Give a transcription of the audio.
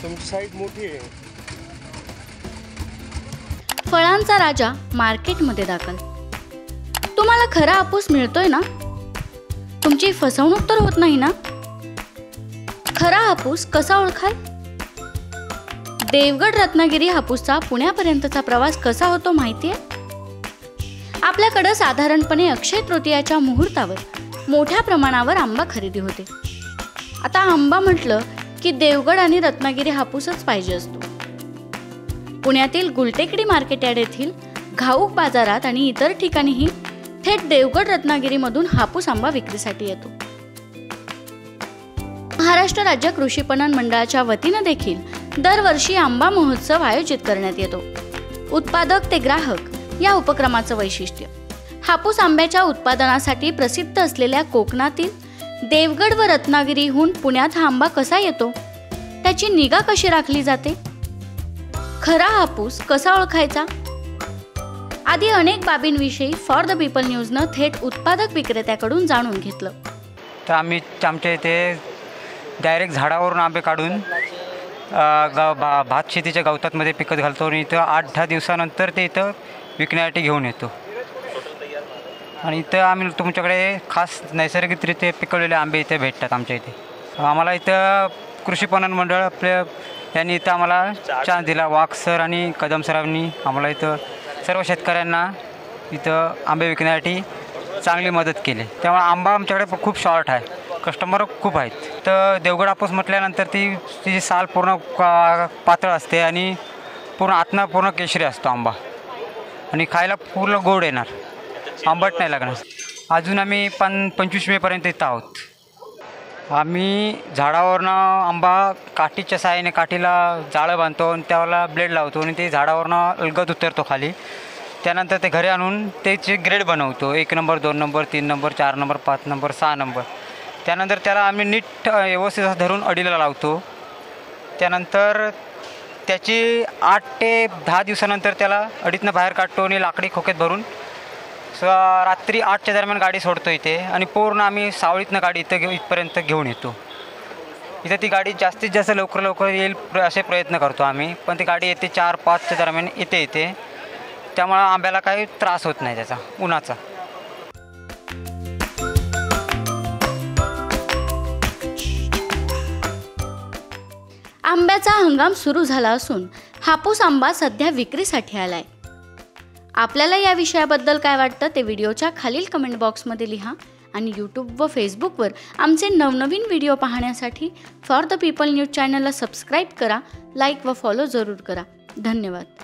तुमची साईट मोठी आहे। फळांचा राजा मार्केटमध्ये दाखल। तुम्हाला खरा हापूस मिळतोय ना? तुमची फसवणूक तर होत नाही ना? खरा हापूस कसा ओळखाल? देवगड रत्नागिरी हापूसचा पुण्यापर्यंतचा प्रवास कसा होतो माहितीये? आपल्याकडे साधारणपणे अक्षय तृतीयाच्या मुहूर्तावर मोठ्या प्रमाणावर आंबा खरेदी होते। आता आंबा म्हटलं की देवगड आणि रत्नागिरी हापूसच पाहिजे असतो। पुण्यातील गुलटेकडी मार्केट यार्ड येथील घाऊक बाजारात आणि इतर ठिकाणीही थेट देवगड रत्नागिरीमधून हापूस आंबा विक्रीसाठी येतो। महाराष्ट्र राज्य कृषी पणन मंडळाच्या वतीने देखील दरवर्षी आंबा महोत्सव आयोजित करण्यात येतो। उत्पादक ते ग्राहक या उपक्रमाचं वैशिष्ट्य, हापूस आंब्याच्या उत्पादनासाठी प्रसिद्ध असलेल्या कोकणातील देवगड व रत्नागिरीहून पुण्यात हा आंबा कसा येतो, त्याची निगा कशी राखली जाते, खरा हापूस कसा ओळखायचा, आदी अनेक बाबींविषयी फॉर द पीपल न्यूजनं थेट उत्पादक विक्रेत्याकडून जाणून घेतलं। तर आम्ही आमच्या इथे डायरेक्ट झाडावरून आंबे काढून भात शेतीच्या गवतामध्ये पिकत घालतो आणि इथं 8-10 दिवसानंतर ते इथं विकण्यासाठी घेऊन येतो। आणि इथं आम्ही तुमच्याकडे खास नैसर्गिकरित्या पिकवलेले आंबे इथे भेटतात आमच्या इथे। आम्हाला इथं कृषी पणन मंडळ आपल्या यांनी इथं आम्हाला चान्स दिला। वाघ सर आणि कदम सरांनी आम्हाला इथं सर्व शेतकऱ्यांना इथं आंबे विकण्यासाठी चांगली मदत केली। त्यामुळे आंबा आमच्याकडे खूप शॉर्ट आहे, कस्टमर खूप आहेत। तर देवगड हापूस म्हटल्यानंतर तिची साल पूर्ण पातळ असते आणि पूर्ण आतनं पूर्ण केशरी असतो आंबा आणि खायला पूर्ण गोड येणार, आंबट नाही लागणार। अजून आम्ही 25 मेपर्यंत इथं आहोत। आम्ही झाडावरनं आंबा काठीच्या साहाय्याने काठीला जाळं बांधतो आणि त्याला ब्लेड लावतो आणि ते झाडावरनं अलगद उतरतो खाली। त्यानंतर ते घरी आणून त्याचे ग्रेड बनवतो, 1 number 2 number 3 number 4 number 5 number 6 number. त्यानंतर त्याला आम्ही नीट व्यवस्थित धरून अडीला लावतो। त्यानंतर त्याची 8 ते 10 दिवसानंतर त्याला अडीतनं बाहेर काढतो आणि लाकडी खोक्यात भरून रात्री 8च्या दरम्यान गाडी सोडतो इथे आणि पूर्ण आम्ही सावळीतनं गाडी इथपर्यंत घेऊन येतो। इथं ती गाडी जास्तीत जास्त लवकर येईल असे प्रयत्न करतो आम्ही, पण ती गाडी येते 4-5च्या दरम्यान येते। त्यामुळे आंब्याला काही त्रास होत नाही त्याचा उन्हाचा। आंब्याचा हंगाम सुरू झाला असून हापूस आंबा सध्या विक्रीसाठी आलाय। आपल्याला या विषयाबद्दल काय वाटतं ते व्हिडिओच्या खालील कमेंट बॉक्समध्ये लिहा आणि यूट्यूब व फेसबुकवर आमचे नवनवीन व्हिडिओ पाहण्यासाठी फॉर द पीपल न्यूज चॅनलला सबस्क्राईब करा, लाईक व फॉलो जरूर करा। धन्यवाद।